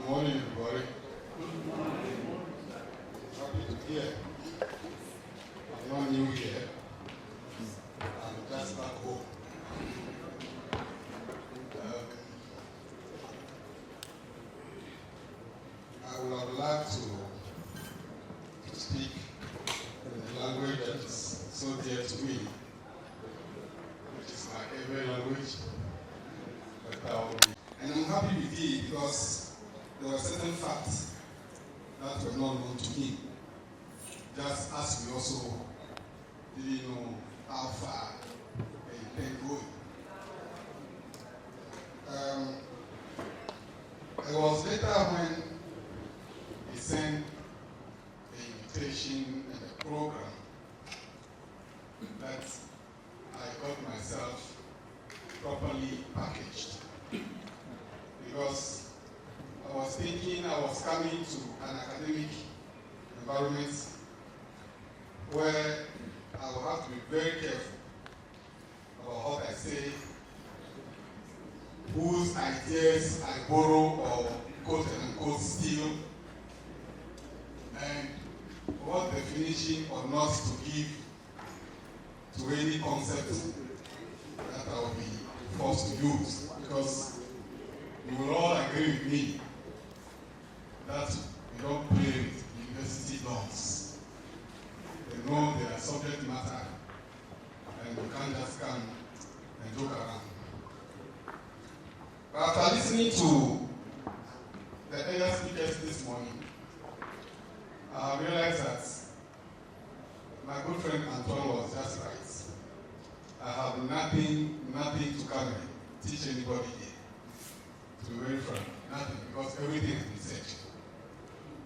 Good morning, everybody. Happy to hear. I'm not new here. I'm just back home. I would have loved to speak in a language that is so dear to me, which is my every language. And I'm happy with it because there were certain facts that were not known to me, just as we also didn't know how far they can go. It was later when he sent the invitation and the program that I got myself properly packaged. Because I was thinking I was coming to an academic environment where I will have to be very careful about what I say, whose ideas I borrow or quote unquote steal, and what definition or not to give to any concept that I will be forced to use. Because you will all agree with me that we don't play with university laws. They know they are subject matter and you can't just come and joke around. But after listening to the other speakers this morning, I realized that my good friend Antoine was just right. I have nothing to come and teach anybody here. To be very frank, nothing, because everything is research.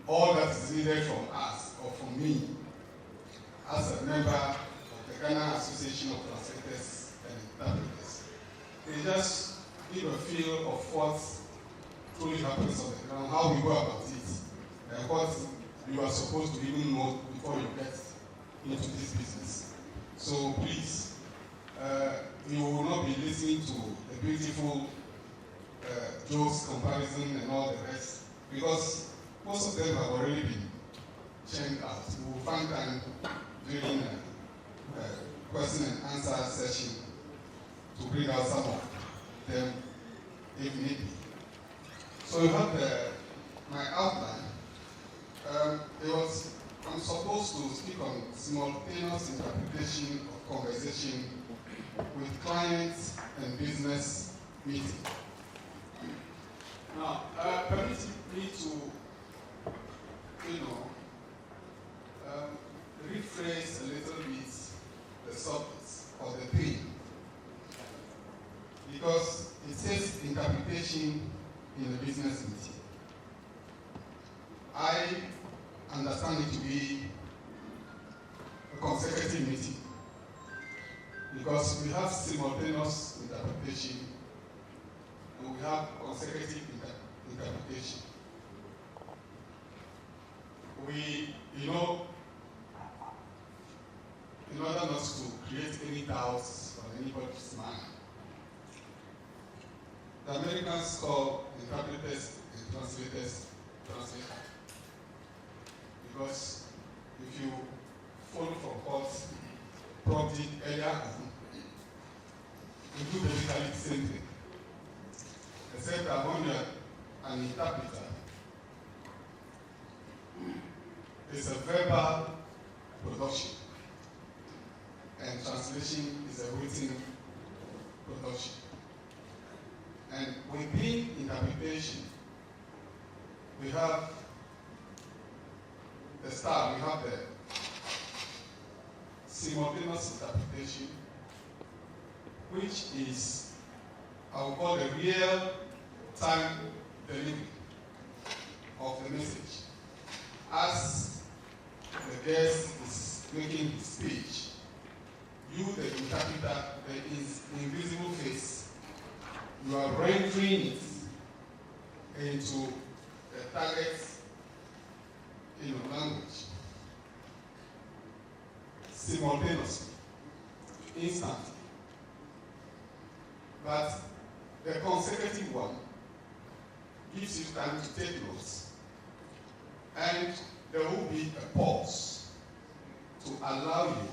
All that is needed from us, or from me, as a member of the Ghana Association of Translators and Interpreters, is just give a feel of what truly happens on the ground, how we go about it, and what you are supposed to even know before you get into this business. So please, you will not be listening to the beautiful jokes, comparison, and all the rest, because most of them have already been churned out. We will find time during a question and answer session to bring out some of them if need be. So you have my outline. I'm supposed to speak on simultaneous interpretation of conversation with clients and business meetings. Now, permit me to, rephrase a little bit the subject or the theme, because it says interpretation in a business meeting. I understand it to be a consecutive meeting, because we have simultaneous interpretation and we have consecutive interpretation. We, in order not to create any doubts on anybody's mind, the Americans call interpreters and translators translator. Because if you follow from what Prof did earlier on, you do basically the same thing. Except that when you are an interpreter, it's a verbal production, and translation is a written production. And within interpretation, we have the style, we have the simultaneous interpretation, which is, I will call the real-time delivery of the message. As the guest is making his speech, you, the interpreter, the invisible face, you are rendering it into the target language simultaneously, instantly. But the consecutive one gives you time to take notes, and there will be a pause to allow you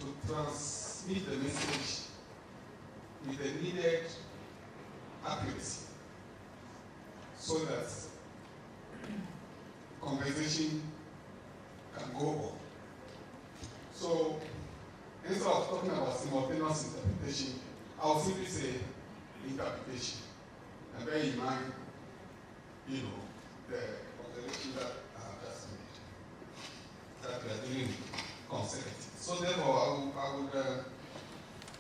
to transmit the message with the needed accuracy so that conversation can go on. So instead of talking about simultaneous interpretation, I will simply say interpretation. And bear in mind, the observation that I have just made, that we are dealing with consecutive. So therefore, I would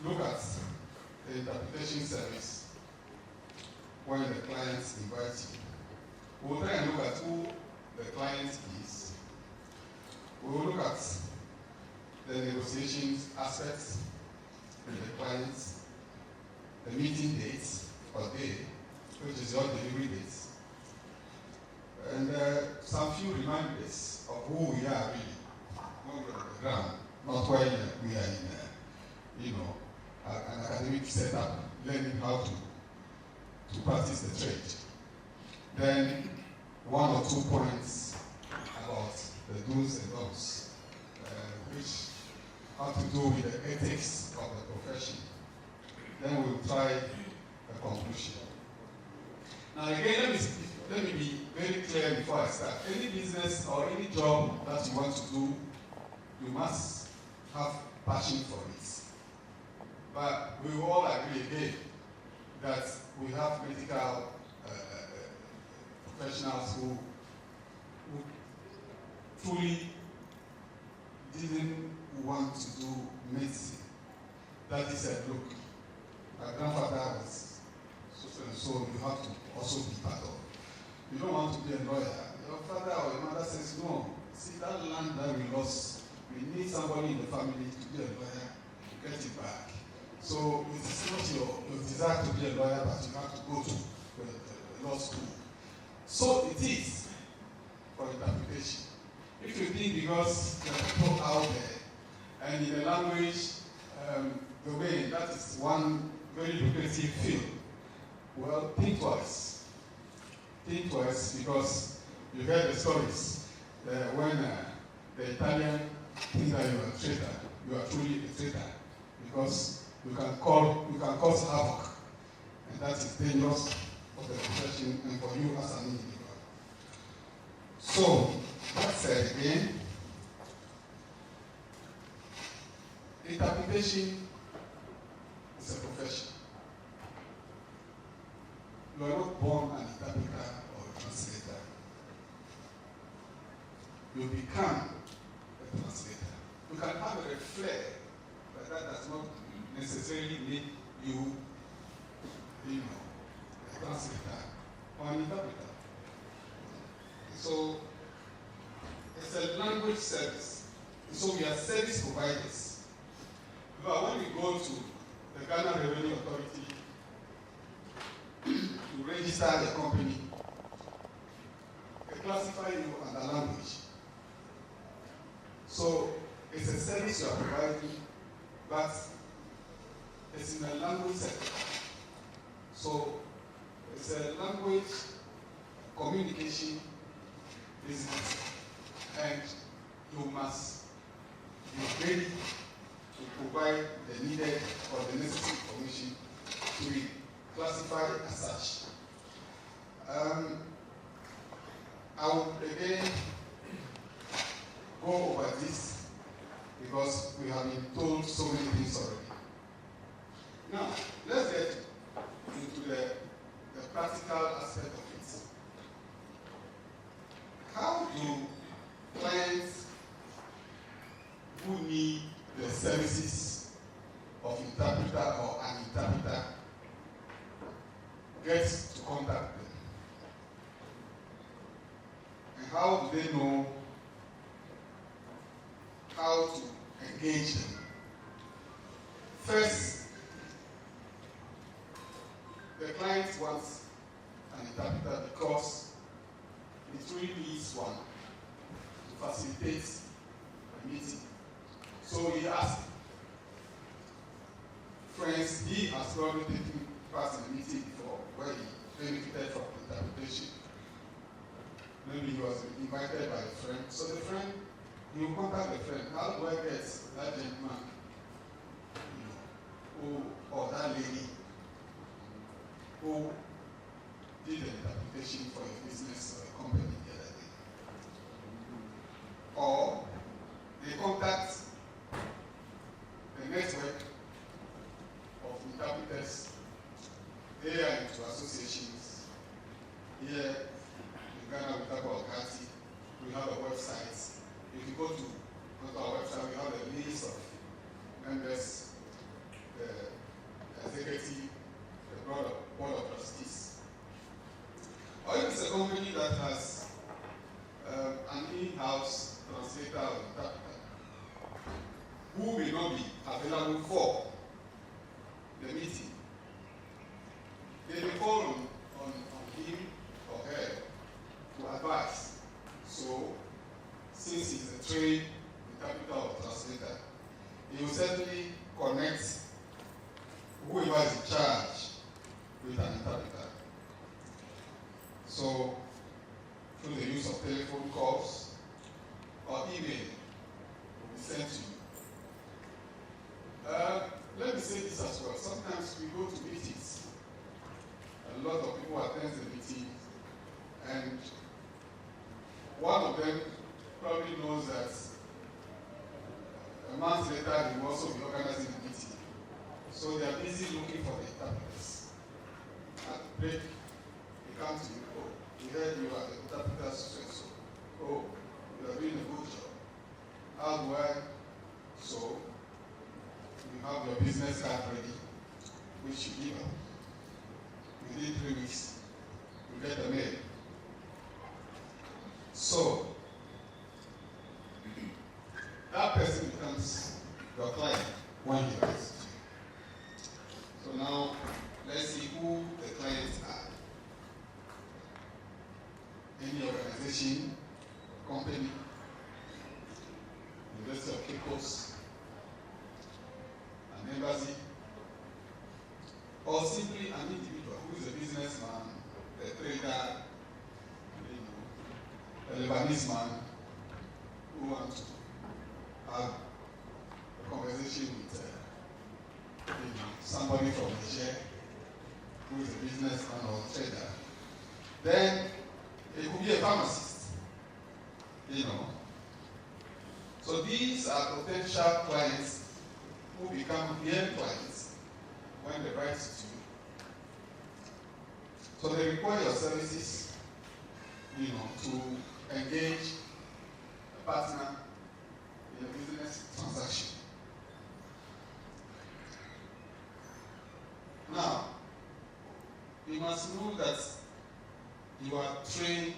look at the interpretation service when the client invites you. We'll try and look at who the client is. We will look at the negotiations aspects with the clients, the meeting dates or day, which is your delivery dates, and some few reminders of who we are really when we're on the ground, not while we are in an academic setup, learning how to practice the trade. Then 1 or 2 points about the do's and don'ts, which have to do with the ethics of the profession. Then we'll try a conclusion. Now again, let me be very clear before I start. Any business or any job that you want to do, you must have passion for it. But we will all agree again that we have medical professionals who truly didn't want to do medicine. That he said, look, my grandfather was so and so, you have to also be part of. You don't want to be a lawyer. Your father or your mother says, no, see that land that we lost, we need somebody in the family to be a lawyer to get it back. So it is not your desire to be a lawyer, but you have to go to the law school. So it is for interpretation. If you think because there are people out there, and in a language domain, that is one very lucrative field, well, think twice. Think twice, because you heard the stories when the Italian think that you are a traitor. You are truly a traitor, because you can cause havoc, and that is dangerous for the profession and for you as an individual. So, that said again, interpretation is a profession. You are not born an interpreter or a translator. You become a translator. You can have a flair, but that does not necessarily make you, a translator or an interpreter. So, it's a language service. So we are service providers. But when we go to the Ghana Revenue Authority to register the company, they classify you under language. So it's a service you are providing, but it's in a language sector. So it's a language communication business, and you must be ready to provide the needed or the necessary information to be classified as such. I will again go over this because we have been told so many things already. Now, let's get into the practical aspect of it. How do clients who need the services of interpreter or an interpreter get to contact them? And how do they know how to engage them? First, the client wants an interpreter because it really needs one to facilitate the meeting. So he asked friends, he has probably taken part in the meeting before, where he benefited from maybe he was invited by a friend. So the friend, he will contact the friend. How do I get that gentleman, or that lady who did an interpretation for a business or a company the other day? Or they contact the network of interpreters. They are into associations. Here in Ghana, we talk about GATI. We have a website. If you go to our website, we have a list of members, the executive, the board of trustees. Or if it's a company that has an in-house translator or interpreter who may not be available for the meeting, they may call on him or her to advise. So, since he's a trained interpreter or translator, he will certainly connect whoever is in charge with an interpreter. So, through the use of telephone calls or email will be sent to you. Let me say this as well. Sometimes we go to meetings. A lot of people attend the meeting, and one of them probably knows that a month later he will also be organizing a meeting. So they are busy looking for the interpreters. At the break, they come to you. Oh, we heard you are the interpreter so. Oh, you are doing a good job. How do I? So, you have your business card ready, which you give up. Within 3 weeks, you get a mail. So, that person becomes your client when he writes to you. So now, let's see who the clients are. Any organization, company, University of Cape Coast, an embassy, or simply an individual who is a businessman, a trader, a Lebanese man who wants to have a conversation with somebody from Niger who is a businessman or a trader. Then it could be a pharmacist, So these are potential clients who become real clients when they write to you. So they require your services, to engage a partner in a business transaction. Now, you must know that you are trained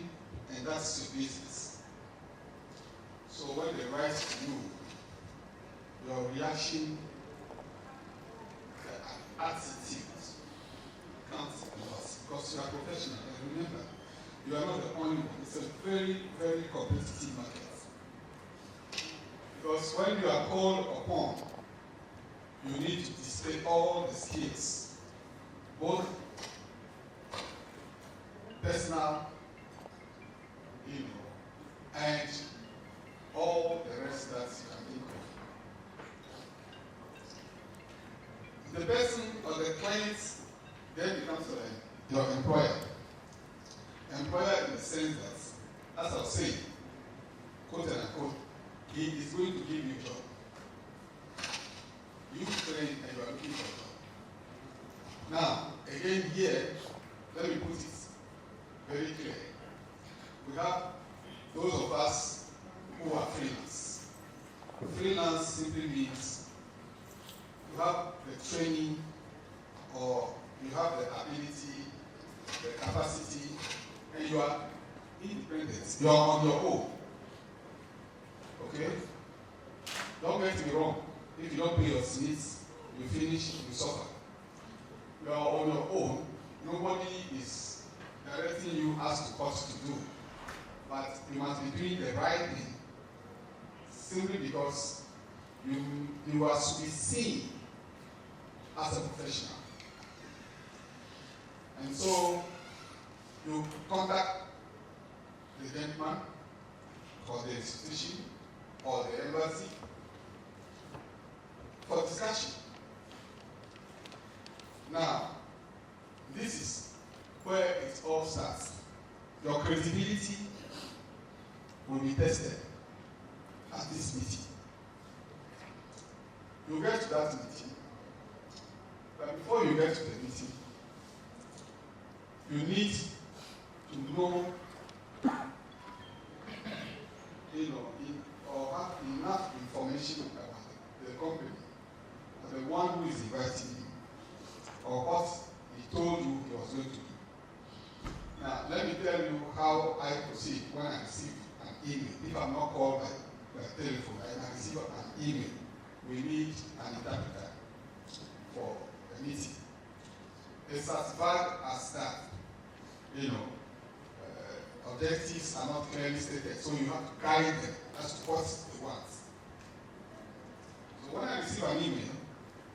and that's your business. So when they write to you, your reaction, the attitude counts a lot because you are professional. And remember, you are not the only one. It's a very, very competitive market. Because when you are called upon, you need to display all the skills, both personal, and all the rest that you can think of. The person or the client then becomes your employer. Employer in the sense that, as I was saying, quote and unquote, he is going to give you a job. You train and you are looking for a job. Now, again here, let me put it very clear. We have those of us who are freelance. Freelance simply means you have the training or you have the ability, the capacity, and you are independent. You are on your own. Okay? Don't get me wrong. If you don't pay your needs, you finish, you suffer. You are on your own. Nobody is directing you as to what to do. But you must be doing the right thing simply because you are to be seen as a professional. And so you contact the gentleman, or the institution, or the embassy, for discussion. Now, this is where it all starts. Your credibility will be tested at this meeting. You get to that meeting, but before you get to the meeting, you need to know, or have enough information about the company, or the one who is inviting you, or what he told you he was going to do. Now, let me tell you how I proceed when I receive an email. If I'm not called by telephone, I receive an email. We need an interpreter for a meeting. It's as bad as that. Objectives are not clearly stated, so you have to guide them as to what they want. So when I receive an email,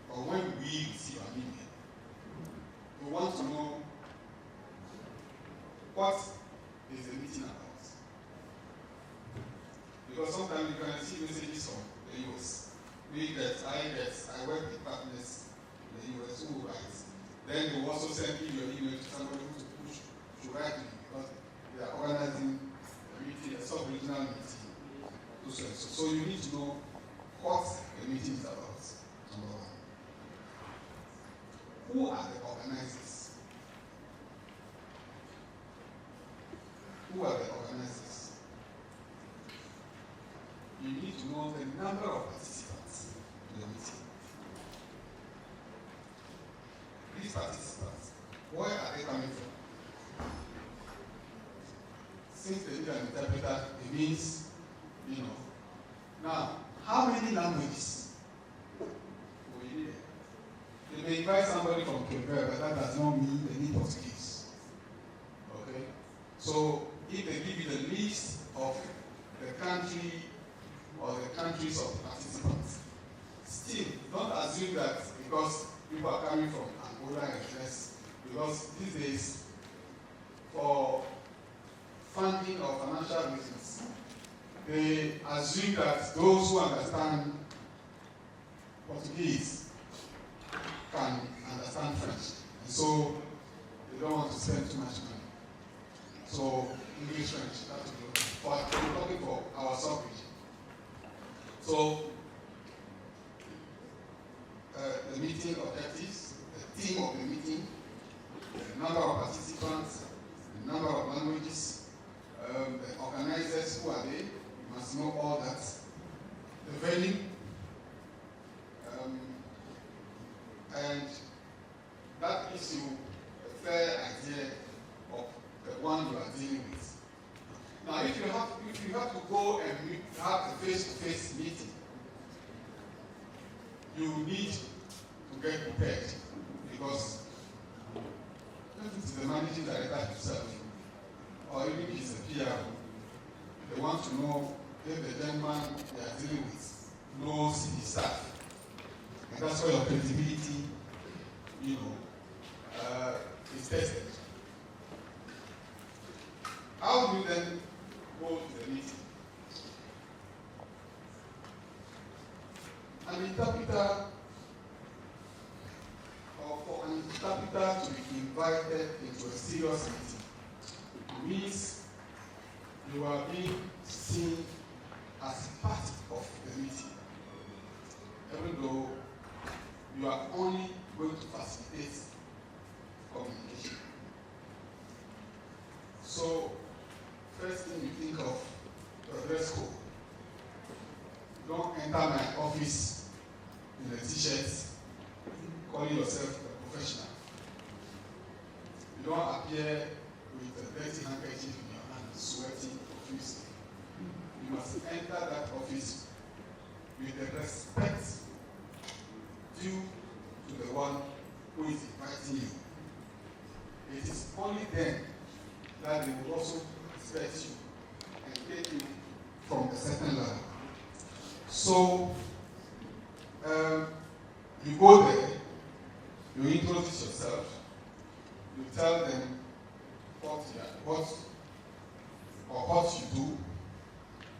or when we receive an email, we want to know what is the meeting about. Because sometimes you can receive messages from the US. I work with partners in the US who write. Then they will also send you your email to somebody who should write to you, because they are organizing a meeting, a sub-regional meeting. So you need to know what the meeting is about, number one. Who are the organizers? Who are the organizers? You need to know the number of participants in the meeting. These participants, where are they coming from? Since they need an interpreter, it means, Now, how many languages will you need? They may invite somebody from Kumedzro, but that does not mean they need Portuguese. Okay? So, if they give you the list of the country or the countries of participants, still, don't assume that because people are coming from Angola and less, because these days, for funding or financial reasons, they assume that those who understand Portuguese can understand French. And so they don't want to spend too much money. So English, French, that's what we're talking for our sub-region. So the meeting objectives, the theme of the meeting, the number of participants, the number of languages, the organizers, who are they? You must know all that. The venue, and that gives you a fair idea of the one you are dealing with. Now, if you have to go and have a face-to-face meeting, you need to get prepared, because if it's the managing director himself, or even if he's a PR, they want to know if the gentleman they are dealing with knows his staff. And that's where your credibility, is tested. How do you then go to the meeting? An interpreter, or for an interpreter to be invited into a serious meeting, means you are being seen as part of the meeting, even though you are only going to facilitate communication. So, first thing you think of, your dress code. Don't enter my office in a t-shirt, calling yourself a professional. You don't appear with a dirty handkerchief in your hand, sweating profusely. You must enter that office with the respect due to the one who is inviting you. It is only then that they will also respect you and take you from a certain level. So, you go there, you introduce yourself, you tell them what or what you do,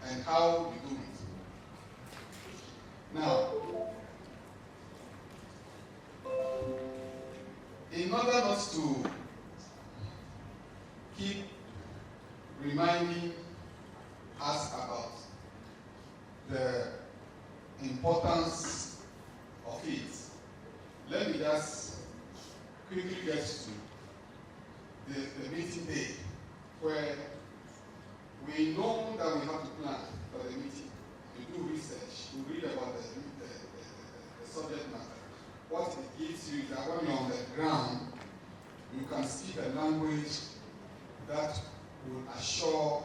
and how you do it. Now, in order not to keep reminding us about the importance of it, let me just quickly get to the meeting day, where we know that we have to plan for the meeting. We do research, we read about the subject matter. What it gives you is that when you're on the ground, you can speak a language that will assure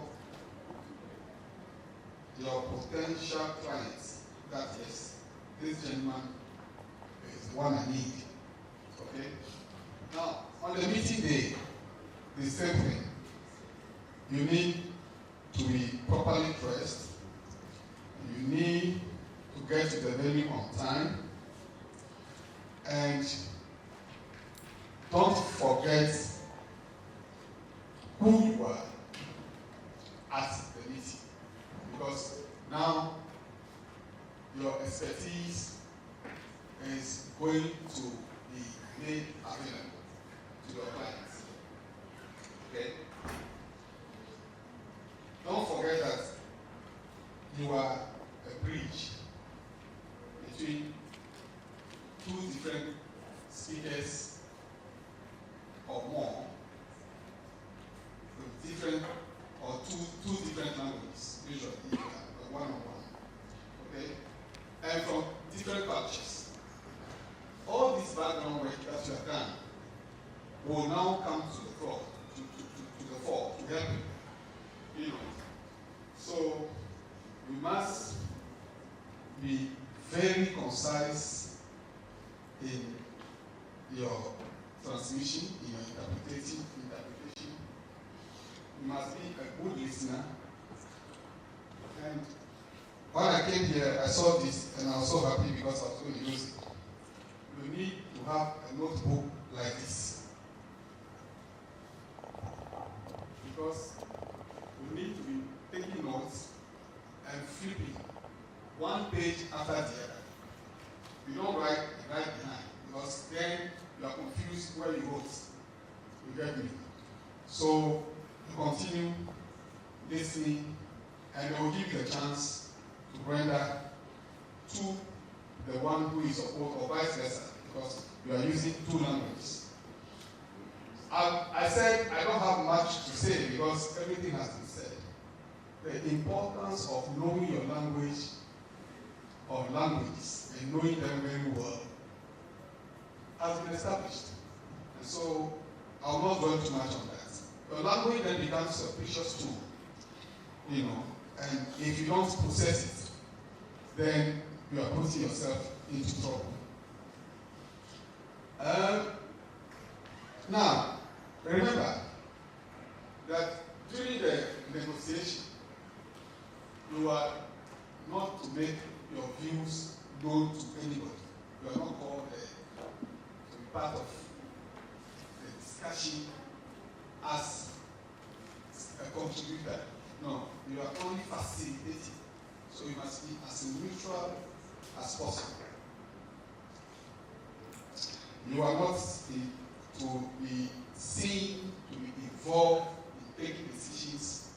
your potential clients that yes, this gentleman is the one I need. Okay? Now, on the meeting day, the same thing. You need to be properly dressed. You need to get to the venue on time. And don't forget who you are at the meeting. Because now your expertise is going to be made available to your clients. Okay? Don't forget that you are a bridge between two different speakers or more, with different or two different languages, usually one-on-one. Okay? And from different cultures. All this background work that you have done will now come to the fore, to the fore, to help you. So we must be very concise in your transmission, in your interpretation. You must be a good listener. And when I came here, I saw this and I was so happy because I was going to use it. You need to have a notebook like this. Because you need to be taking notes and flipping one page after the other. You don't write behind, because then you are confused where you wrote. You get me? So you continue listening, and they will give you a chance to render to the one who is opposed, or vice versa, because you are using two languages. I said I don't have much to say because everything has been said. The importance of knowing your language or languages and knowing them very well has been established. And so I will not dwell too much on that. Your language then becomes a precious tool, and if you don't possess it, then you are putting yourself into trouble. Now, remember that during the negotiation, you are not to make your views known to anybody. You are not called to be part of the discussion as a contributor. No, you are only facilitating. So you must be as neutral as possible. You are not to be seen, to be involved in taking decisions,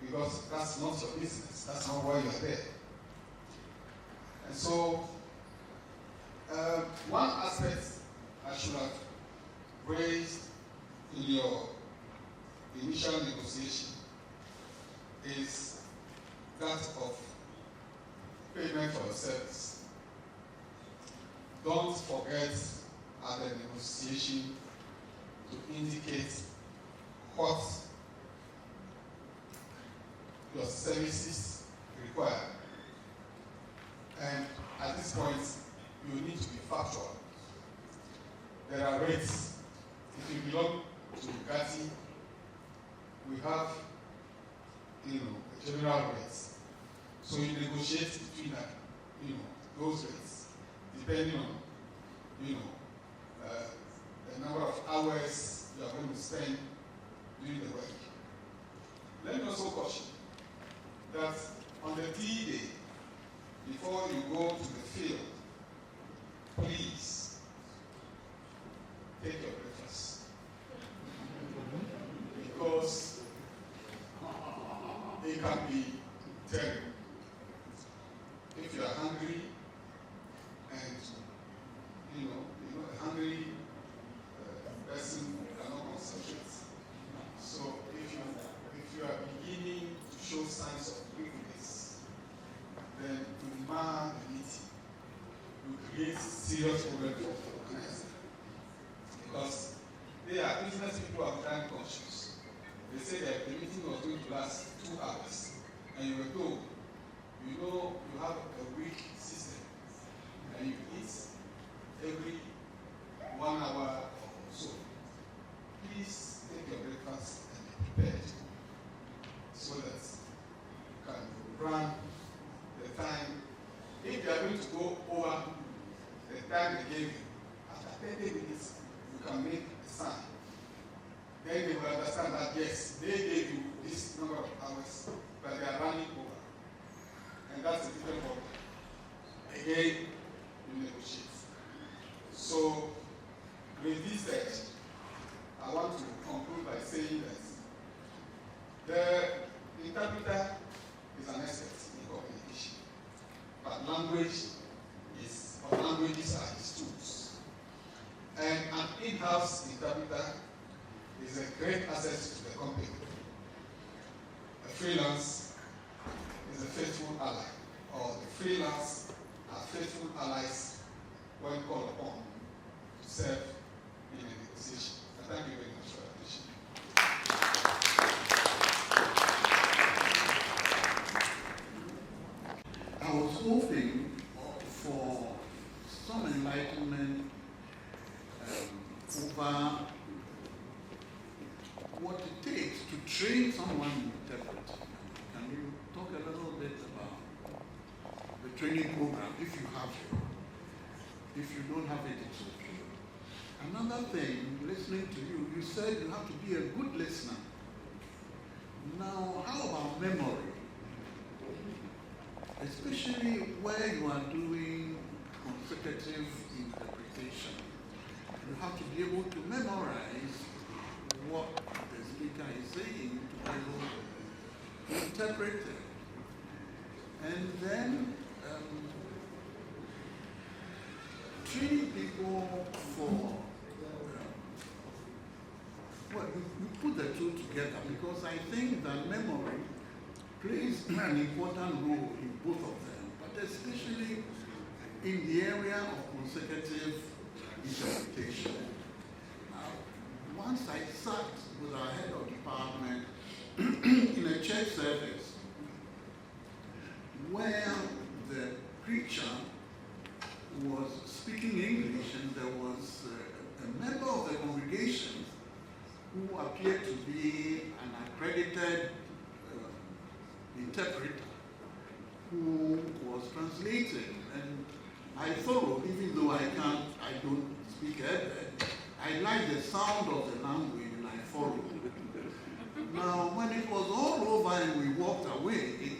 because that's not your business. That's not why you are there. And so, one aspect I should have raised in your initial negotiation is that of payment for your service. Don't forget at the negotiation to indicate what your services require. And at this point, you need to be factual. There are rates. If you belong to Gati, we have, a general rates. So you negotiate between that, those rates, depending on, the number of hours you are going to spend doing the work. Let me also caution that on the D-Day, before you go to the field, please take your breakfast. Because it can be terrible. If you are hungry and a hungry person cannot concentrate. So if you are beginning to show signs of weakness, then you mar the meeting. You create serious problems for the organizer. Because they are business people of time conscious. They say that the meeting was going to last 2 hours, and you were told, you have a weak system, and you eat every 1 hour or so. Please take your breakfast and be prepared so that you can run the time. If you are going to go over the time they gave you, after 30 minutes, you can make a sign. Then they will understand that yes, they gave you this number of hours, but they are running over. And that's a different problem. Again, you negotiate. So, with this text, I want to conclude by saying that the interpreter is an expert in communication, but languages are his tools. And an in-house interpreter is a great asset to the company. A freelance is a faithful ally, or the freelance are faithful allies when called upon to serve in a negotiation. Thank you very much for your attention. I was hoping for some enlightenment over what it takes to train someone to interpret. Can you talk a little bit about the training program, if you have it? If you don't have it, it's okay. Another thing, listening to you, you said you have to be a good listener. Now, how about memory? Especially where you are doing consecutive interpretation. You have to be able to memorize what the speaker is saying to be able to interpret it. And then training people for, you put the two together, because I think that memory plays an important role in both of them, but especially in the area of consecutive interpretation. Once I sat with our head of department in a church service where the preacher was speaking English, and there was a member of the congregation who appeared to be an accredited interpreter who was translating. And I thought, even though I don't speak Arabic, I like the sound of the language and I followed. Now, when it was all over and we walked away,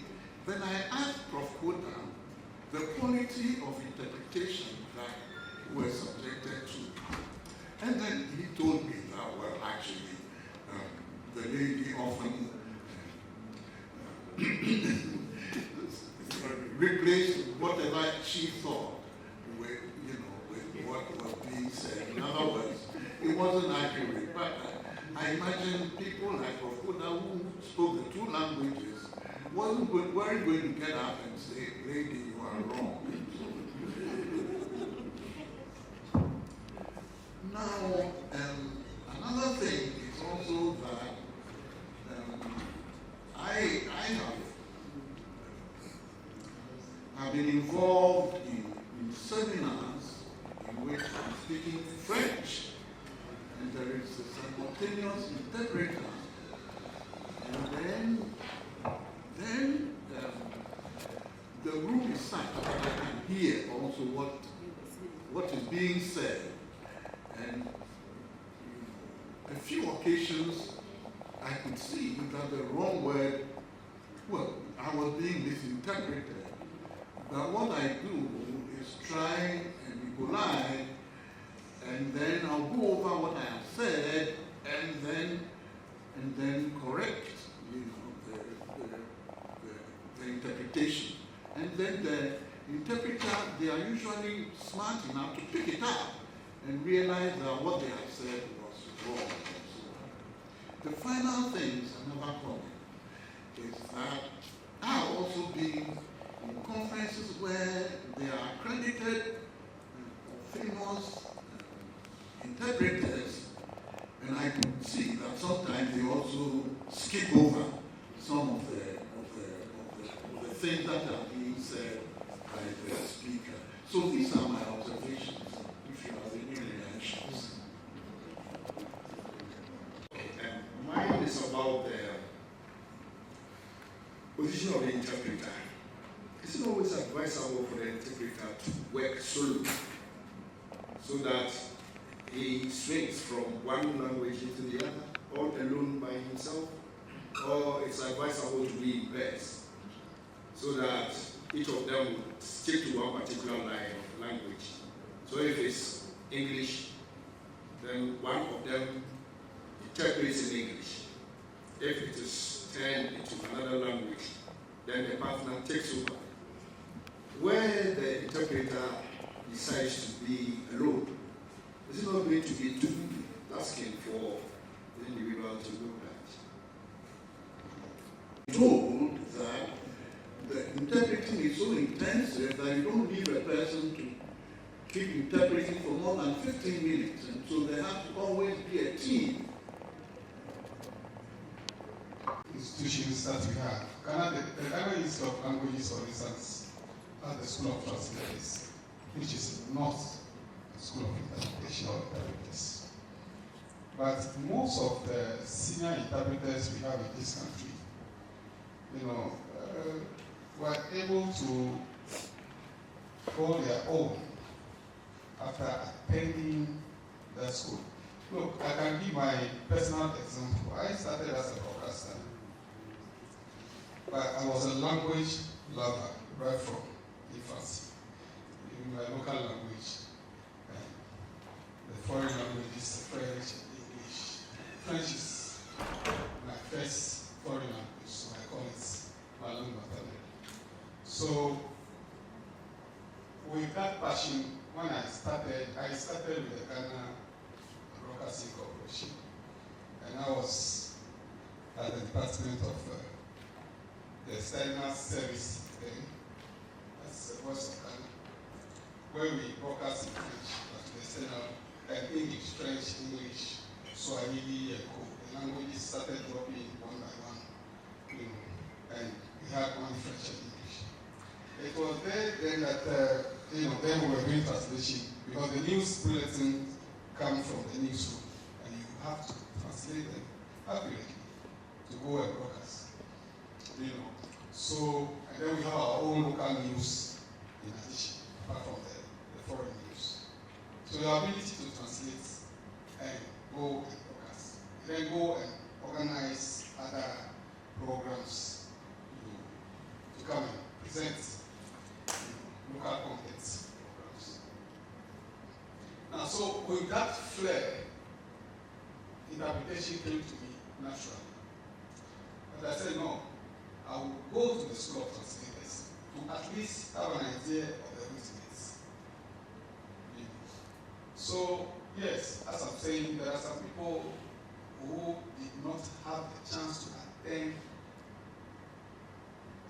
then I asked Prof. Kota the quality of interpretation that we're subjected to. And then he told me that, well, actually, the lady often replaced whatever she thought with what was being said. In other words, it wasn't accurate. But I imagine people like Prof. Kota, who spoke the two languages, weren't going to get up and say, lady, you are wrong. Now, another thing is also that I have been involved in seminars in which I'm speaking French, and there is a simultaneous interpreter, and then the room is such that I can hear also what is being said. And a few occasions I could could see that the wrong word, well, I was being misinterpreted. But what I do is try and be polite, and then I'll go over what I have said, and then correct, the interpretation. And then the interpreter, they are usually smart enough to pick it up and realize that what they have said was wrong. The final thing is another comment, is that I've also been in conferences where they are accredited famous interpreters, and I could see that sometimes they also skip over some of the things that are being said by the speaker. So these are my observations, if you have any reactions. Mine is about the position of the interpreter. Is it always advisable for the interpreter to work solo so that he swings from one language into the other, all alone by himself? Or it's advisable to be in pairs so that each of them would stick to one particular line of language? So if it's English, then one of them interprets in English. If it is turned into another language, then the partner takes over. Where the interpreter decides to be alone, is it not going to be too asking for the individual to do that? Told that the interpreting is so intensive that you don't leave a person to keep interpreting for more than 15 minutes, and so there has to always be a team. Institutions that we have. The Ghana Institute of Languages, for instance, has the School of Translators, which is not a school of interpretation or interpreters. But most of the senior interpreters we have in this country, were able to hold their own after attending the school. Look, I can give my personal example. I started as a broadcaster, but I was a language lover right from infancy. In my local language, the foreign languages, French and English. French is my first foreign language, so I call it my language maternelle. So, with that passion, when I started with the Ghana Broadcasting Corporation, and I was at the Department of the External Service then, that's the Voice of Ghana, where we broadcast in French, but the external, and English, French, English, Swahili, and Co. The languages started dropping one by one, and we had one French and English. It was there then that, then we were doing translation, because the news bulletin come from the newsroom, and you have to translate them accurately to go and broadcast. So, and then we have our own local news in addition, apart from the foreign news. So the ability to translate and go and broadcast, then go and organize other programs to come and present local content programs. Now, so with that flair, interpretation came to me naturally. But I said, no, I will go to the School of Translators to at least have an idea of the rudiments. So, yes, as I'm saying, there are some people who did not have the chance to attend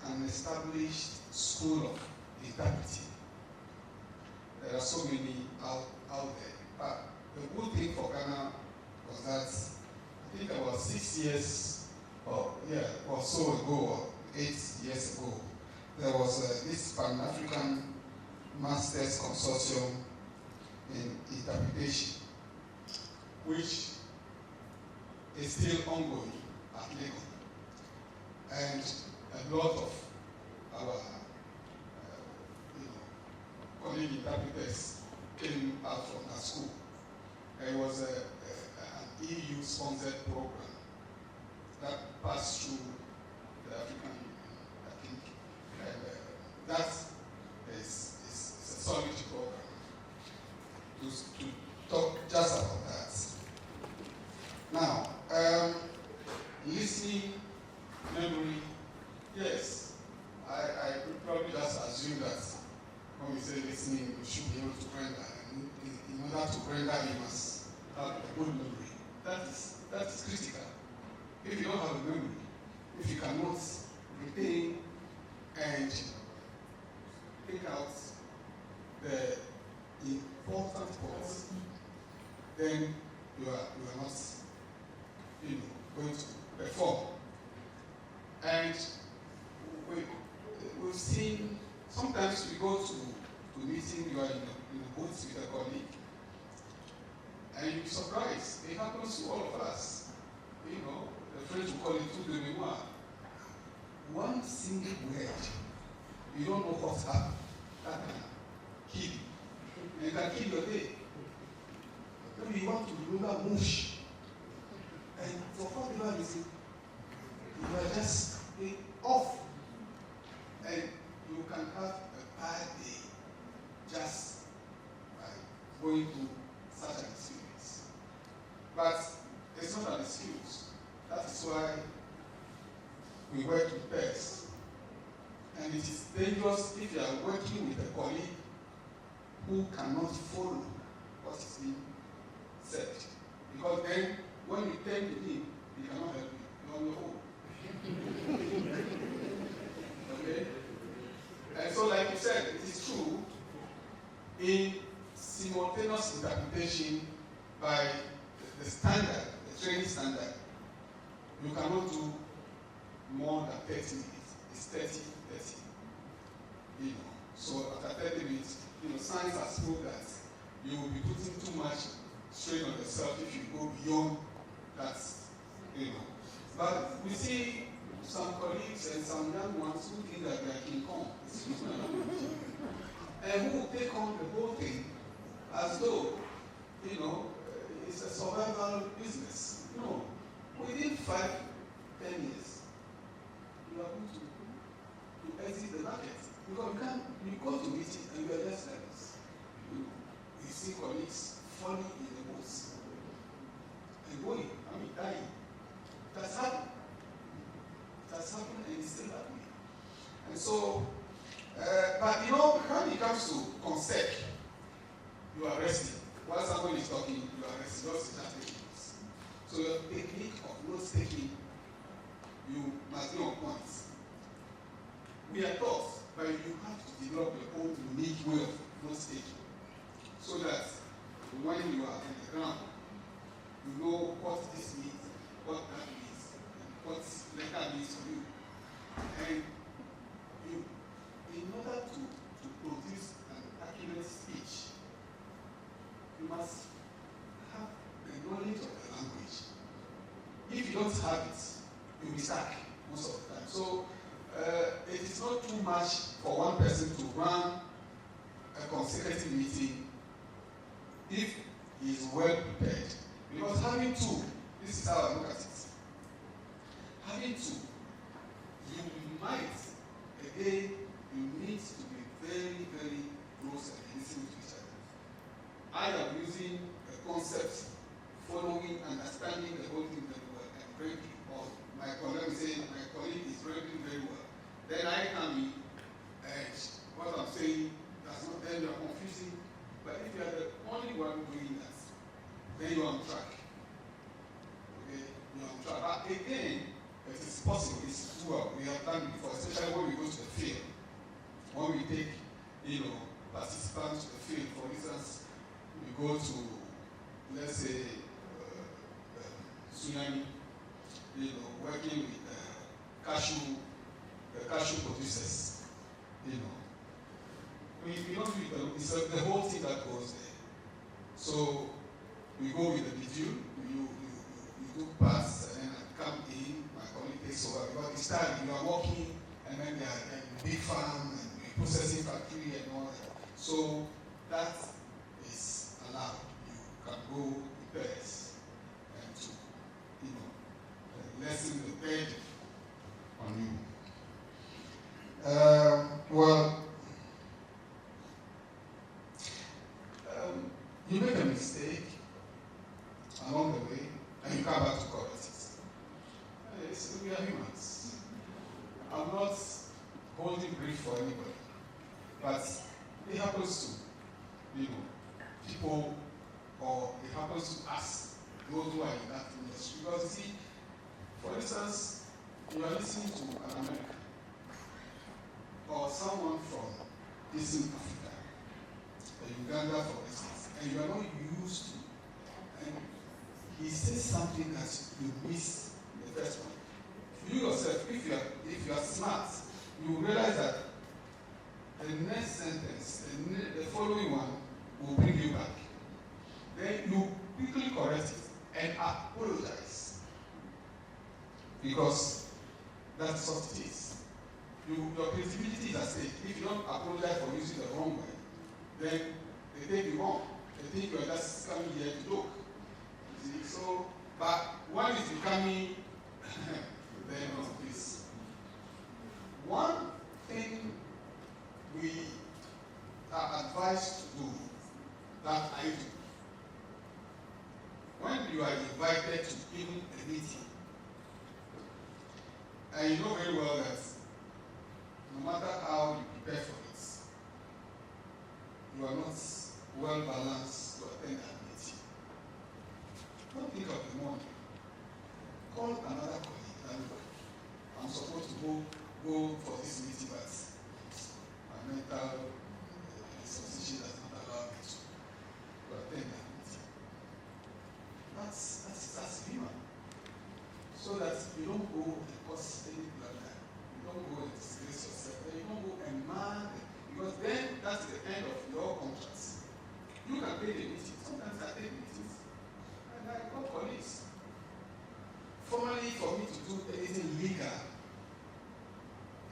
an established school of interpreting. There are so many out there. But the good thing for Ghana was that I think about 6 years or so ago, or 8 years ago, there was this Pan-African Masters Consortium in Interpretation, which is still ongoing at Lagos. And a lot of our colleague interpreters came out from that school. It was an EU-sponsored program that Memory, yes. I would probably just assume that when we say listening, you should be able to render. And in order to render, you must have a good memory. That is critical. If you don't have a memory, if you cannot retain and pick out the important parts, then you are not going to perform. And we've seen, sometimes we go to meeting, you are in a booth with a colleague, and you'll be surprised. It happens to all of us. The French will call it tout de mémoire. One single word, you don't know what's happened. That can kill you. And it can kill your day. Maybe you want to remember mush. And for whatever reason, you are just off. And you can have a bad day just by going through such an experience. But it's not an excuse. That is why we work with pairs. And it is dangerous if you are working with a colleague who cannot follow what is being said. Because then, when you turn to him, he cannot help you. You're on your own. Okay? And so, like you said, it is true, in simultaneous interpretation by the standard, the training standard, you cannot do more than 30 minutes. It's 30. So after 30 minutes, science has proved that you will be putting too much strain on yourself if you go beyond that. But we see some colleagues and some young ones who think that they are King Kong, and who take on the whole thing as though, it's a survival business. No. Within 5-10 years, you are going to exit the market. Because you go to meeting and you are just like this. You see colleagues falling in the woods and going, dying. That's happened. It has happened and it's still happening. And so, but when it comes to concept, you are resting. While someone is talking, you are resting. Just taking notes. So your technique of notes taking, you must be on point. We are taught, but you have to develop your own unique way of notes taking, so that when you are on the ground, you know what this means, what that means, and what letter means for you. And in order to produce an accurate speech, you must have the knowledge of the language. If you don't have it, you'll be stuck most of the time. So it is not too much for one person to run a consecutive meeting if he is well prepared. Because having two, this is how I look at it. Having two, you might, again, you need to be very, very close and listening to each other. I am using a concept, following, understanding the whole thing very well, and breaking, or my colleague saying my colleague is breaking very well. Then I can be, what I'm saying, that's not, then you're confusing. But if you're the only one doing that, then you're on track. Okay? You're on track. But again, it is possible, it's doable. We have done it before, especially when we go to the field. When we take, participants to the field, for instance, we go to, let's say, Tsunami, working with the cashew producers, we don't do it, it's the whole thing that goes there. So we go with the video, you do parts, and then I come in, my colleague takes over. Because it's time, you are working, and then they are in big farm, and processing factory, and all that. So that is allowed. You can go with pairs and to, lessen the burden on you. You make a mistake along the way, and you come back to correct it. We are humans. I'm not holding grief for anybody, but it happens to, people, or it happens to us, those who are in that industry. Because you see, for instance, you are listening to an American or someone from Eastern Africa, Uganda, for instance, and you are not used to, and he says something that you miss the first one. You yourself, if you are smart, you realize that the next sentence, the following one, will bring you back. Then you quickly correct it and apologize, because that's what it is. Your creativity is at stake. If you don't apologize for using the wrong word, then they take you wrong. They think you are just coming here to joke. You see? So, but one is becoming then of this. One thing we are advised to do, that I do, when you are invited to even a meeting, and you know very well that no matter how you prepare for it, you are not well balanced to attend that meeting. Don't think of the morning. Call another colleague and look, I'm supposed to go for this meeting, but my mental association does not allow me to attend that meeting. That's human. So that you don't go and cause any blunder. You don't go and disgrace yourself. And you don't go and mar them. Because then that's the end of your contracts. You can pay the meeting. Sometimes I take meetings and I call colleagues. Formally, for me to do anything legal,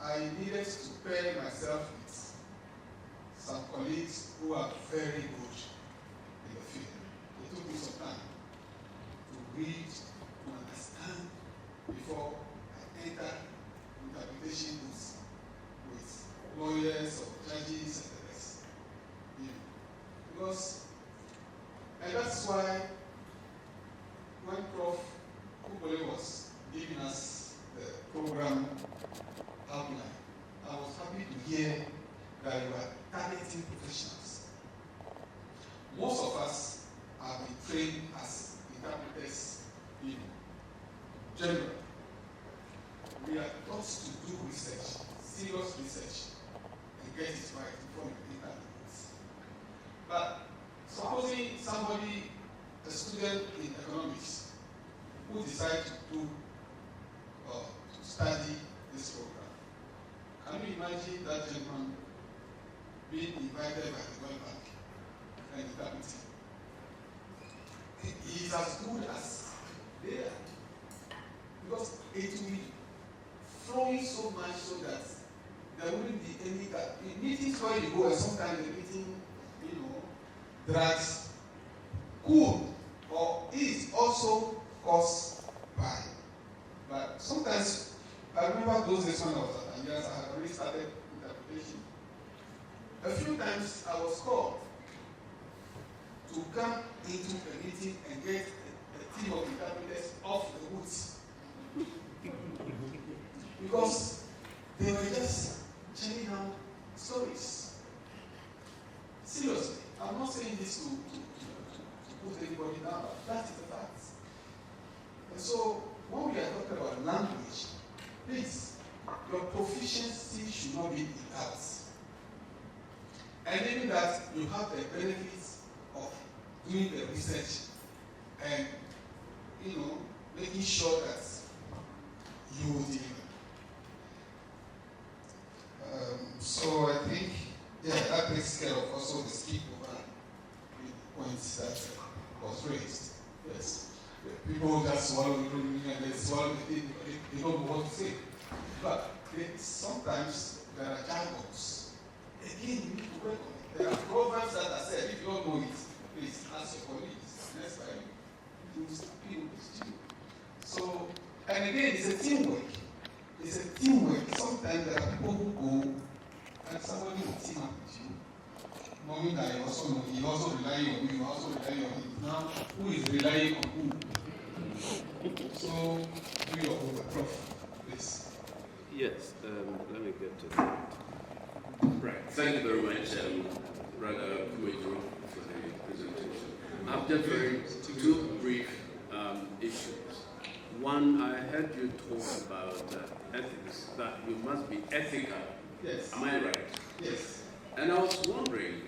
I needed to pair myself with some colleagues who are very good in the field. It took me some time to read, to understand before I enter interpretation with lawyers or judges and the rest. Because, and that's why when Prof. Kubole was giving us the program outline, I was happy to hear that you are targeting professionals. Most of us have been trained as interpreters, generally. We are taught to do research, serious research, and get it right before we enter the books. But supposing somebody, a student in economics, who decide to study this program, can you imagine that gentleman being invited by the World Bank and interpreting? He is as good as they are, because it will be flowing so much so that there wouldn't be any gap. In meetings where you go, and sometimes the meeting, drags, could or is also caused by. But sometimes, I remember those days when I was at Angeles, I had already started interpretation. A few times I was called to come into a meeting and get a team of interpreters off the woods. Because they were just churning out stories. Seriously, I'm not saying this to put anybody down, but that is the fact. And so, when we are talking about language, please, your proficiency should not be in doubt. And even that you have the benefits of doing the research and, making sure that you will deliver. So I think, that takes care of also the skip over points that was raised. Yes. People just swallow the room and they swallow the thing, they don't know what to say. But sometimes there are jargons. Again, you need to work on it. There are proverbs that are said, if you don't know it, please ask your colleagues. Next time, you will steal. So, and again, it's a teamwork. It's a teamwork. Sometimes there are people who go and somebody will team up with you, knowing that you also know, he also relying on you, you also relying on him. Now, who is relying on who? So, do your homework, Prof. Please. Yes, let me get to that. Right. Thank you very much, Brother Kumedzro, for the presentation. I've just very two brief issues. One, I heard you talk about ethics, that you must be ethical. Yes. Am I right? Yes. And I was wondering,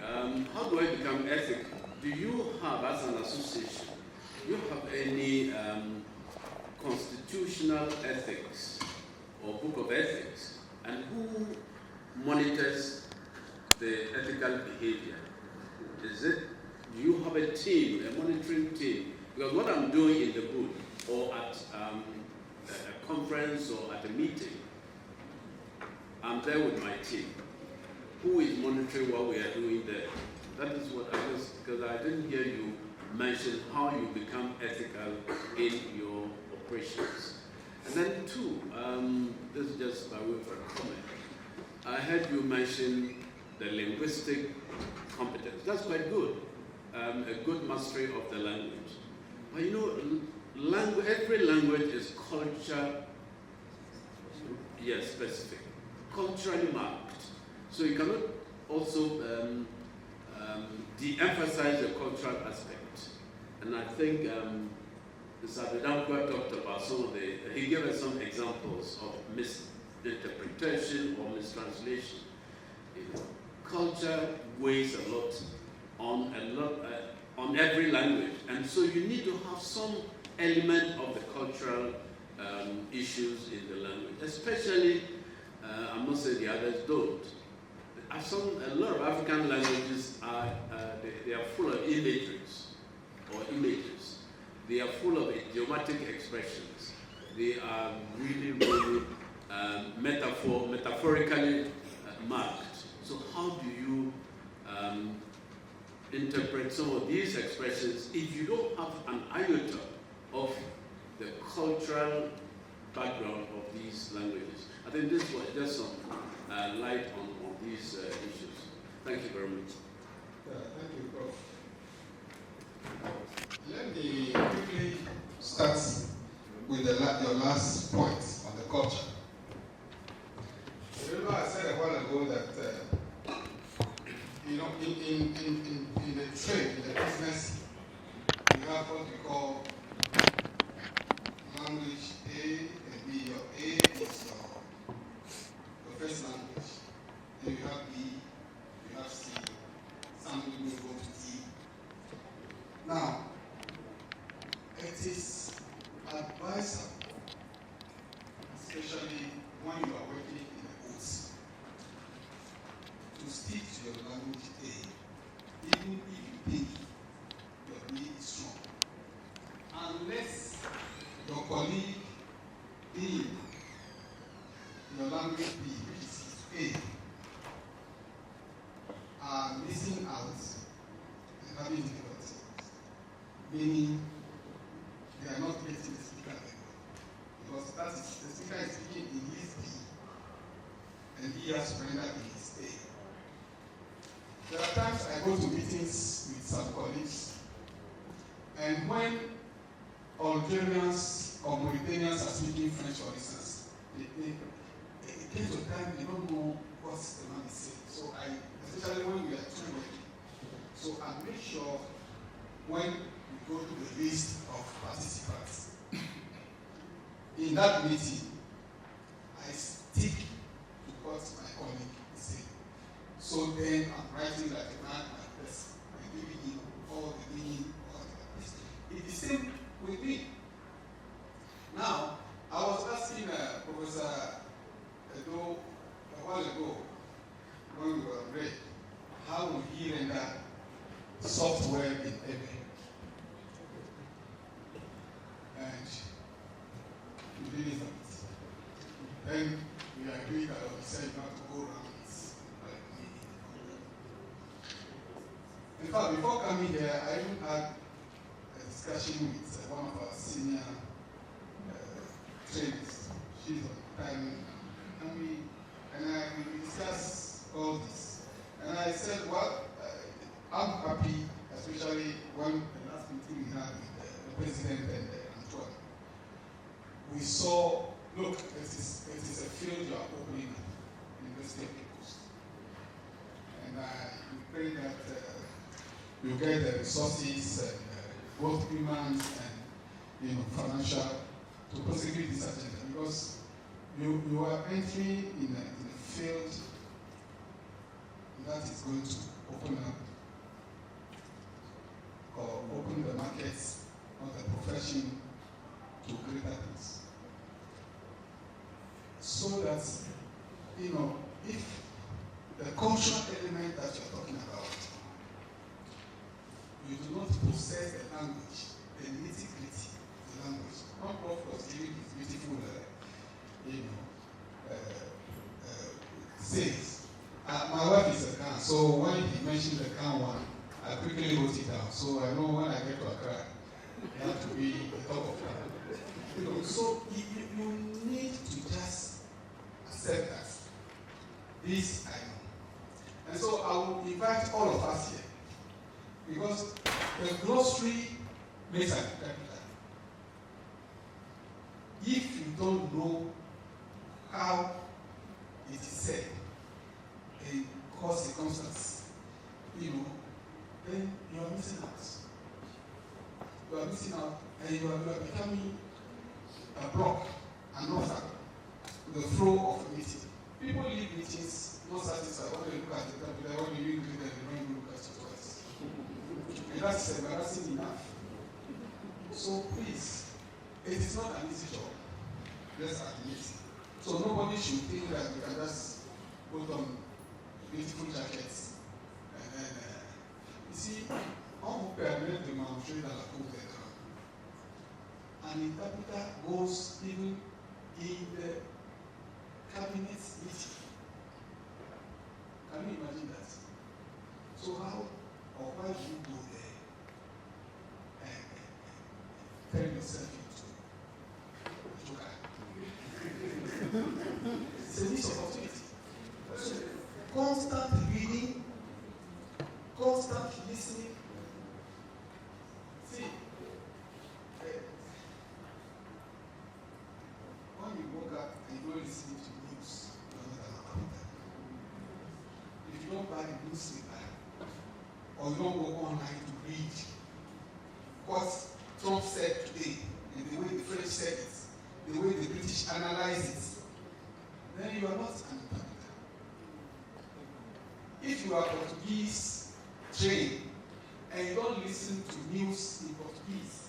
how do I become ethical? Do you have, as an association, do you have any constitutional ethics or book of ethics? And who monitors the ethical behavior? Is it, do you have a team, a monitoring team? Because what I'm doing in the booth or at a conference or at a meeting, I'm there with my team. Who is monitoring what we are doing there? That is what I was, because I didn't hear you mention how you become ethical in your operations. And then two, this is just by way of a comment. I heard you mention the linguistic competence. That's quite good. A good mastery of the language. But you know, every language is culture, yes, specific, culturally marked. So you cannot also de-emphasize the cultural aspect. And I think Mr. Abidankwa talked about some of he gave us some examples of misinterpretation or mistranslation. You know, culture weighs a lot on every language, and so you need to have some element of the cultural issues in the language, especially, I must say the others don't. A lot of African languages they are full of imageries or images. They are full of idiomatic expressions. They are really, really metaphorically marked. So how do you interpret some of these expressions if you don't have an iota of the cultural background of these languages? I think this was just some light on these issues. Thank you very much. Thank you, Prof. Let me quickly start with your last point on the culture. Remember I said a while ago that you know, in the trade, in the business, you have what we call language A and B. Your A is your first language. Then you have B, you have C. Some people go to D. Now, it is advisable, especially when you are working in the booth, to stick to your language A, even if you think your B is strong. Unless your colleague in your language B, which is A, are missing out and having difficulties, meaning they are not getting the speaker level. Because the speaker is speaking in his B, and he has to render in his A. There are times I go to meetings with some colleagues, and when Algerians or Mauritanians are speaking French, for instance, it gets to a time they don't know what the man is saying. So especially when we are too working. So I make sure when we go to the list of participants, in that meeting, I stick to what my colleague is saying. So then I'm writing like a man like this. I'm giving him all the meaning, all the this. It's the same with me. Now, I was asking Professor Edo a while ago, when we were on break, how would he render software in Ebe? And we did it. Then we agreed that we said not to go around this. In fact, before coming here, I even had a discussion with one of our senior trainers. She's on time, and we discussed all this. And I said, well, I'm happy, especially when the last meeting we had with the president and Antoine. We saw, look, it is a field job. stay peoples. And I pray that you get the resources, both human and financial, to prosecute this agenda, because you are entering in a field that is going to open up or open the markets of the profession to greater things. So that, if the cultural element that you're talking about, you do not possess the language, the nitty-gritty of the language. One prof was giving this beautiful, says. My wife is a Khan, so when he mentioned the Khan one, I quickly wrote it down. So I know when I get to Accra, it has to be the top of that. So you need to just accept that. This I know. And so I will invite all of us here, because the glossary makes an interpreter. If you don't know how it is said in cause circumstance, then you are missing out. You are missing out, and you are becoming a block, an obstacle, the flow of meeting. People leave meetings not satisfied. When they look at the interpreter, when you agree that they don't even look at you twice. And that's embarrassing enough. So please, it is not an easy job. Let's admit it. So nobody should think that we can just put on beautiful jackets and then you see, on permet de manger dans la cour des grands. An interpreter goes even in the cabinet meeting. Can you imagine that? So how or why do you go there and turn yourself into a joker? It's a missed opportunity. So, constant reading, constant listening. See, when you woke up and you don't listen to news, you're not an interpreter. If you don't buy a newspaper, or you don't go online to read what Trump said today, and the way the French said it, the way the British analyze it, then you are not an interpreter. If you are Portuguese trained and you don't listen to news in Portuguese,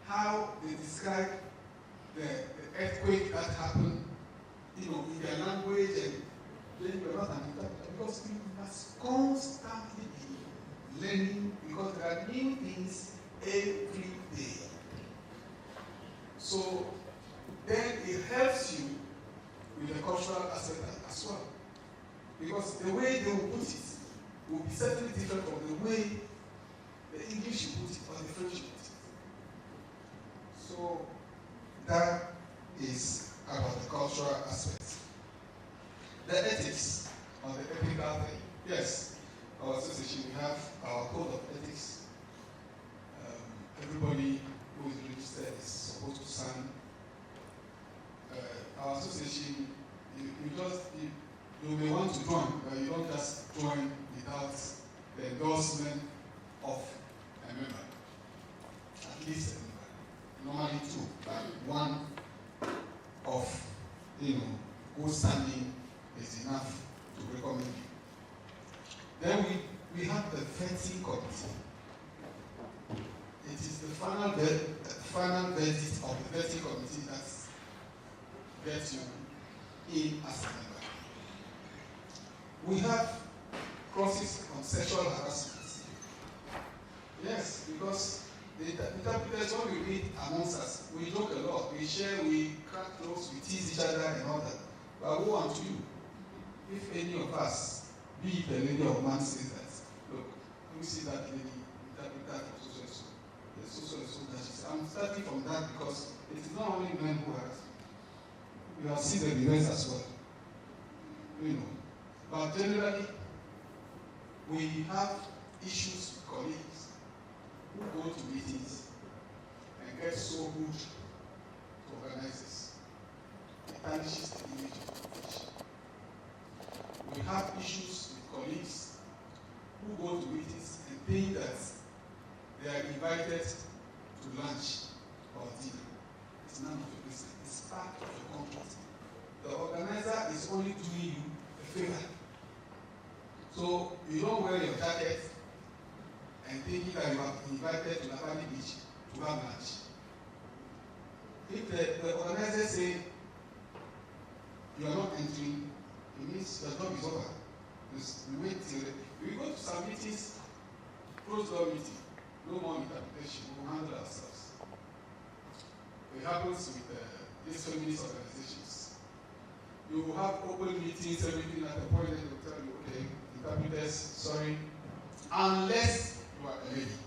how they describe the earthquake that happened, in their language, and then you are not an interpreter, because you must constantly be learning, because there are new things every day. So then it helps you with the cultural aspect as well. Because the way they will put it will be certainly different from the way the English will put it or the French will put it. So that is about the cultural aspect. The ethics or the ethical thing. Yes, our association, we have our code of ethics. Everybody who is registered is supposed to sign. Our association, you may want to join, but you don't just join without the endorsement of a member. At least a member. Normally two, but one of good standing is enough to recommend you. Then we have the vetting committee. It is the final verdict of the vetting committee that gets you in as a member. We have clauses on sexual harassment. Yes, because the interpreters, when we meet amongst us, we joke a lot, we share, we crack jokes, we tease each other and all that. But who want you? If any of us, be it a lady or man, says that, look, let me see that lady interpret that for so. The so that she said. I'm starting from that because it is not only men who harass me. You have seen the events as well. But generally, we have issues with colleagues who go to meetings and get so good to organize this. It tarnishes the image of the profession. we have issues with colleagues who go to meetings and think that they are invited to lunch or dinner. It's none of your business. It's part of your contract. The organizer is only doing you a favor. So you don't wear your jacket and thinking that you are invited to Labadi Beach to have lunch. If the organizer say you are not entering, it means the job is over. You wait till we go to some meetings, closed door meeting, no more interpretation, we will handle ourselves. It happens with these feminist organizations. You will have open meetings, everything at the point that they will tell you, okay, interpreters, sorry, unless you are a lady.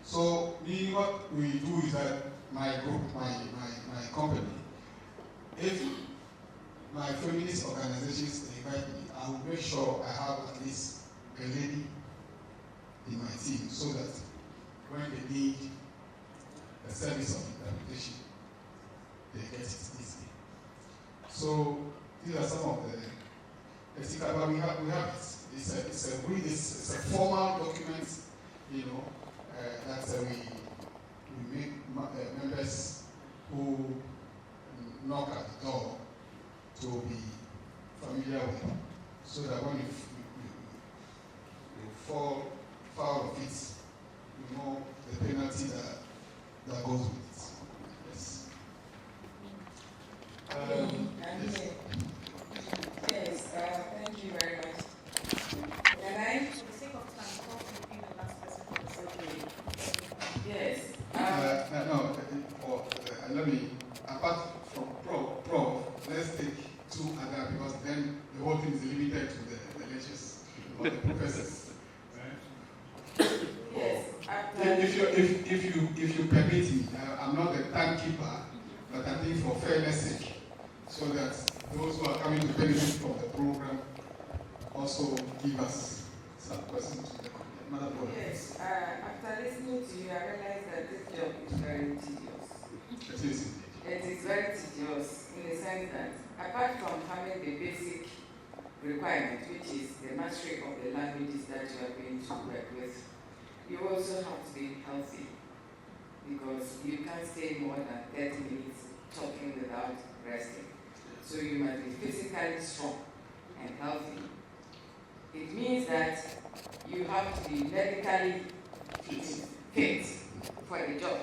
So what we do is that my group, my company, if my feminist organizations invite me, I will make sure I have at least a lady in my team so that when they need a service of interpretation, they get it easily. So these are some of the ethical, but we have it. It's a formal document, that we make members who knock at the door to be familiar with, so that when you fall foul of it, you know the penalty that goes with it. Yes. Yes, thank you very much. Can I? For the sake of time, talk to the last person for the surgery. Yes. Let me, apart from Prof, let's take two other, because then the whole thing is limited to the lectures or the professors. Yes. If you permit me, I'm not the timekeeper, but I think for fairness sake, so that those who are coming to benefit from the program also give us some questions. Yes. After listening to you, I realized that this job is very tedious. It is. It is very tedious in the sense that apart from having the basic requirement, which is the mastery of the languages that you are going to work with, you also have to be healthy, because you can't stay more than 30 minutes talking without resting. So you must be physically strong and healthy. It means that you have to be medically fit for the job.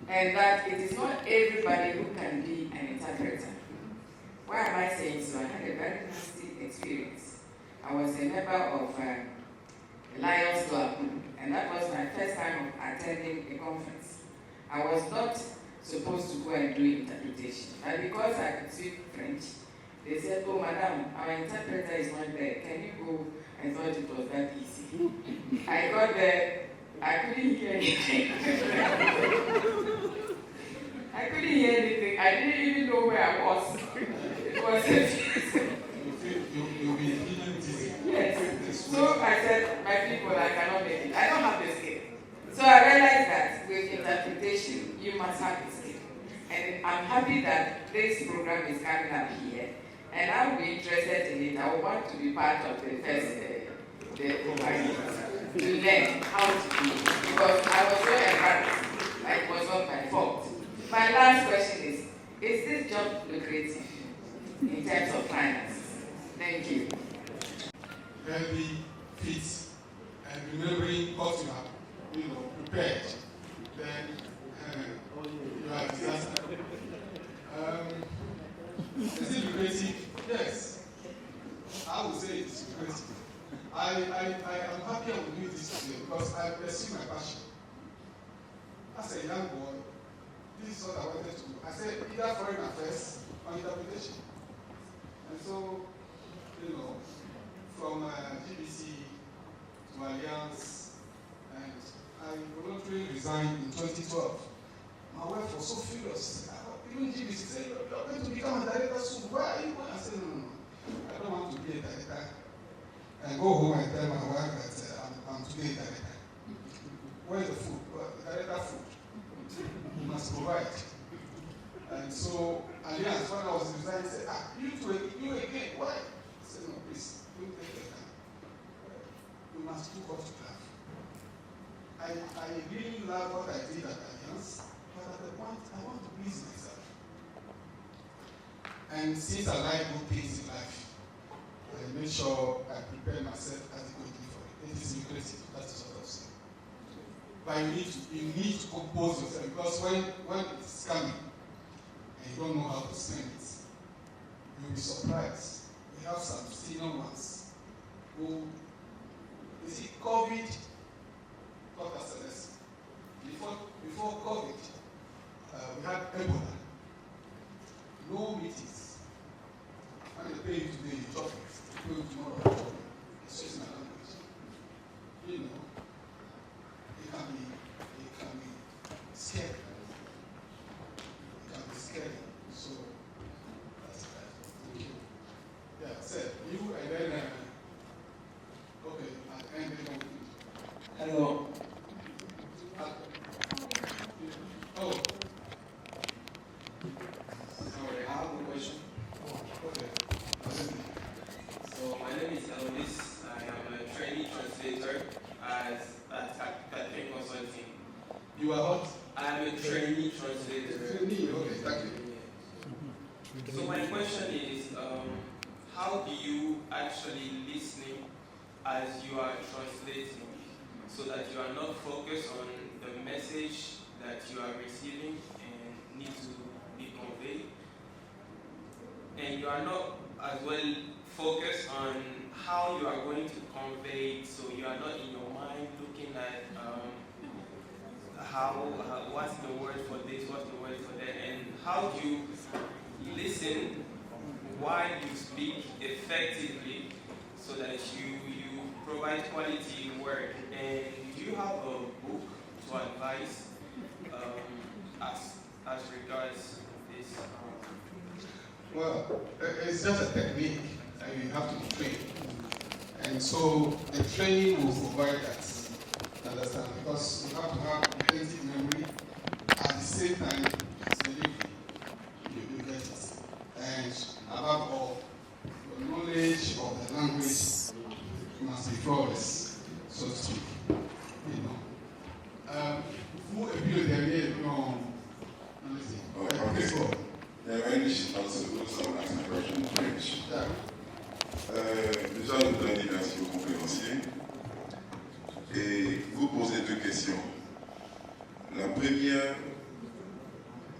And that it is not everybody who can be an interpreter. Why am I saying so? I had a very nasty experience. I was a member of the Lions Club, and that was my first time of attending a conference. I was not supposed to go and do interpretation, but because I could speak French, they said, "Oh, madam, our interpreter is not there. Can you go?" I thought it was that easy. I got there, I couldn't hear anything. I couldn't hear anything. I didn't even know where I was. It was You'll be feeling dizzy. Yes. So I said, my people, I cannot make it. I don't have the skill. So I realized that with interpretation, you must have the skill. And I'm happy that this program is coming up here. And I'll be interested in it. I would want to be part of the first program to learn how to do it. Because I was so embarrassed. It was not my fault. My last question is this job lucrative in terms of finances? Thank you. Healthy, fit, and remembering what you have, prepared, then you are a disaster. Is it lucrative? Yes. I would say it's lucrative. I am happy I will do this today because I pursue my passion. As a young boy, this is what I wanted to do. I said either foreign affairs or interpretation. And so, from GBC to Alliance, and I voluntarily resigned in 2012. My wife was so furious. Even GBC said, "You're going to become a director soon. Why are you going?" I said, "No. I don't want to be a director." And go home and tell my wife that I'm today a director. Where's the food? Well, the director food. You must provide. And so, Alliance, when I was resigning, said, "You again, why?" said, no, please, don't take your time. We must do what you have. I really love what I did at Alliance, but at the point, I want to please myself. And since I like good things in life, I make sure I prepare myself adequately for it. It is lucrative, that's the sort of thing. But you need to compose yourself, because when it's coming and you don't know how to spend it, you'll be surprised. We have some senior ones who, you see, COVID taught us a lesson. Before COVID, we had Ebola. No meetings. When they pay you today, you chop it. They pay you tomorrow, you chop it. It's just my language. You know, it can be scary. It can be scary. So that's that. Thank you. Yeah, said you and then okay, and then Hello. Oh. Sorry, I have a question. Okay. So my name is Elvis. I am a trainee translator at Catherine Consulting. You are what? I am a trainee translator. Trainee, okay, thank you. So my question is, how do you actually listen as you are translating, so that you are not focused on the message that you are receiving and need to be conveyed, and you are not as well focused on how you are going to convey it, so you are not in your mind looking at what's the word for this, what's the word for that, and how do you listen while you speak effectively so that you provide quality work. And do you have a book to advise as regards this? Well, it's just a technique, and you have to be trained. And so the training will provide that. Understand? Because you have to have authentic memory at the same time as delivery. You get it. And above all, your knowledge of the language must be flawless, so to speak. You know. Who appealed the name? No. Okay. Yeah, English also I ask my question in French. Déjà, nous donne une version conférencier et vous posez deux questions. La première,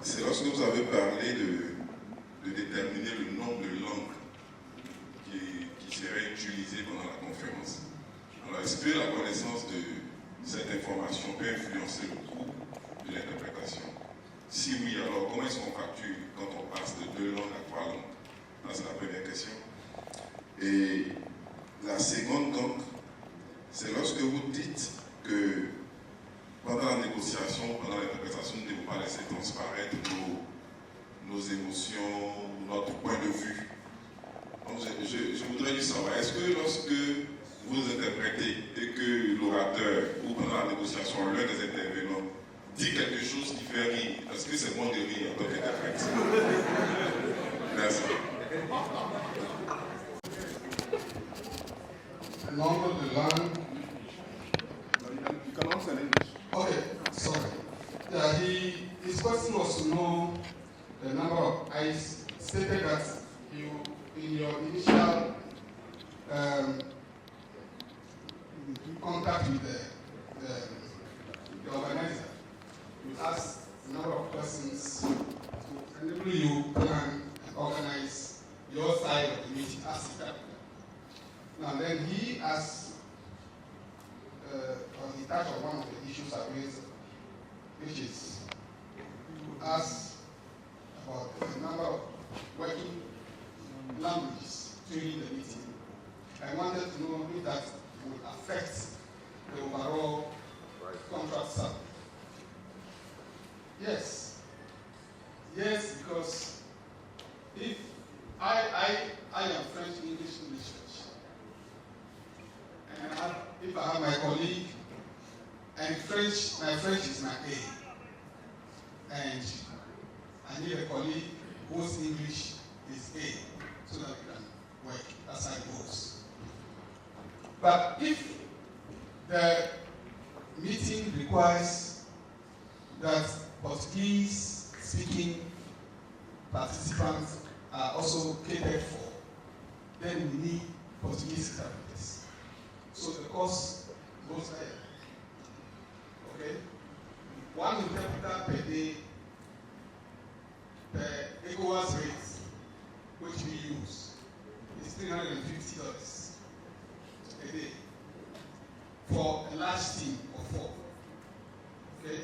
c'est lorsque vous avez parlé de déterminer le nombre de langues qui seraient utilisées pendant la conférence. Alors, est-ce que la connaissance de cette information peut influencer le coût de l'interprétation? Si oui, alors comment est-ce qu'on facture quand on passe de 2 langues à 3 langues? Ça, c'est la première question. Et la seconde, donc, c'est lorsque vous dites que pendant la négociation, pendant l'interprétation, nous ne devons pas laisser transparaître nos émotions, notre point de vue. Donc, je voudrais juste savoir, est-ce que lorsque vous interprétez et que l'orateur, ou pendant la négociation, l'un des intervenants, dit quelque chose qui fait rire, est-ce que c'est bon de rire en tant qu'interprète? Merci. Number the land. You can answer in English. Okay, sorry. Yeah, his question was to know the number of eyes. Stated that you, in your initial contact with the organizer, you asked a number of questions to enable you plan and organize your side of the meeting as a captain. Now then he asked, or he touched on one of the issues I raised, which is to ask about the number of working languages during the meeting. I wanted to know if that would affect the overall contract sum. Yes. Yes, because if I am French, English, and if I have my colleague, and my French is my A, and I need a colleague whose English is A, so that we can work as I go. But if the meeting requires that Portuguese speaking participants are also catered for, then we need Portuguese interpreters. So the cost goes higher. Okay? One interpreter per day, per ECOWAS rate, which we use, is $350 a day for a large team of 4. Okay?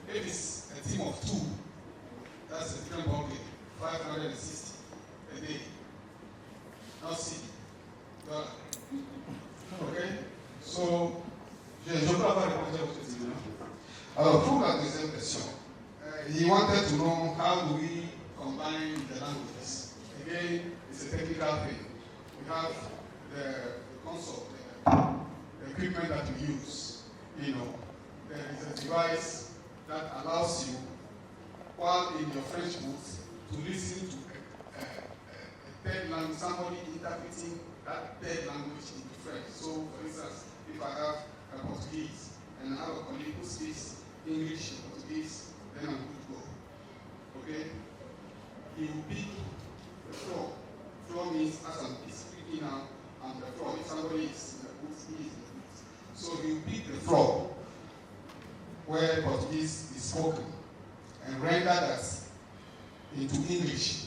If it's a team of 2, that's a different ballgame. 560 a day. Not C. Okay? So, je peux avoir répondu à votre question. Alors, pour la deuxième question, he wanted to know how do we combine the languages. Again, it's a technical thing. We have the console, the equipment that we use. You know, there is a device that allows you, while in your French booth, to listen to a third language, somebody interpreting that third language into French. So, for instance, if I have a Portuguese and I have a colleague who speaks English and Portuguese, then I'm good to go. Okay? He will pick the floor. Floor means as I'm speaking now, I'm the floor. If somebody is in the booth, he is in the booth. So he will pick the floor where Portuguese is spoken and render that into English.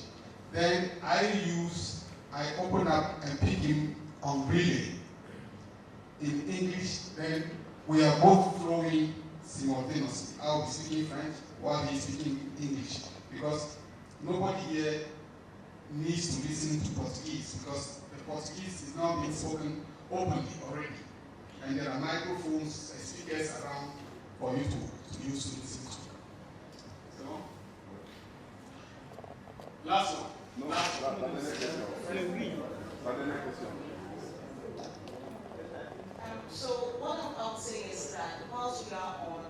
Then I open up and pick him on relay in English. Then we are both flowing simultaneously. I'll be speaking French while he's speaking English, because nobody here needs to listen to Portuguese, because the Portuguese is now being spoken openly already. And there are microphones and speakers around for you to use to listen to. So, last one. No, la dernière question. So what I'm saying is that whilst we are on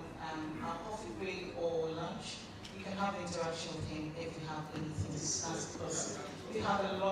our coffee break or lunch, you can have interaction with him if you have anything to discuss, because we have a lot